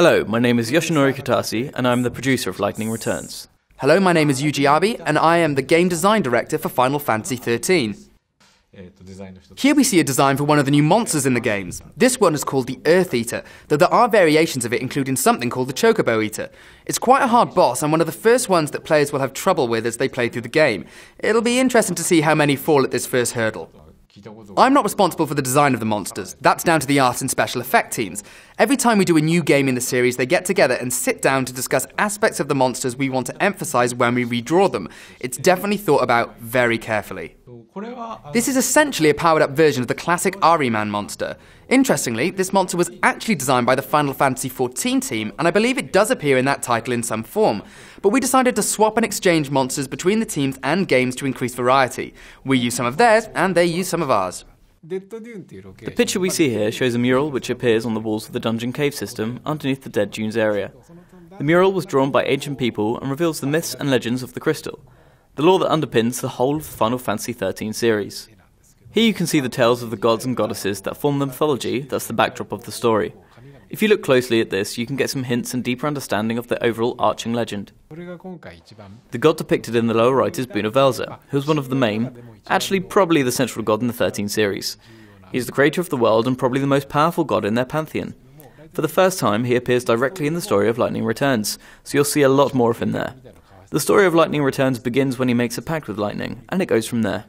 Hello, my name is Yoshinori Katase, and I'm the producer of Lightning Returns. Hello, my name is Yuji Abe, and I am the Game Design Director for Final Fantasy XIII. Here we see a design for one of the new monsters in the games. This one is called the Earth Eater, though there are variations of it including something called the Chocobo Eater. It's quite a hard boss and one of the first ones that players will have trouble with as they play through the game. It'll be interesting to see how many fall at this first hurdle. I'm not responsible for the design of the monsters. That's down to the art and special effect teams. Every time we do a new game in the series, they get together and sit down to discuss aspects of the monsters we want to emphasize when we redraw them. It's definitely thought about very carefully. This is essentially a powered-up version of the classic Ahriman monster. Interestingly, this monster was actually designed by the Final Fantasy XIV team, and I believe it does appear in that title in some form. But we decided to swap and exchange monsters between the teams and games to increase variety. We use some of theirs, and they use some of ours. The picture we see here shows a mural which appears on the walls of the dungeon cave system underneath the Dead Dunes area. The mural was drawn by ancient people and reveals the myths and legends of the crystal, the lore that underpins the whole of the Final Fantasy XIII series. Here you can see the tales of the gods and goddesses that form the mythology that's the backdrop of the story. If you look closely at this, you can get some hints and deeper understanding of the overall arching legend. The god depicted in the lower right is Bunavelza, who is one of the main, actually probably the central god in the 13 series. He is the creator of the world and probably the most powerful god in their pantheon. For the first time, he appears directly in the story of Lightning Returns, so you'll see a lot more of him there. The story of Lightning Returns begins when he makes a pact with Lightning, and it goes from there.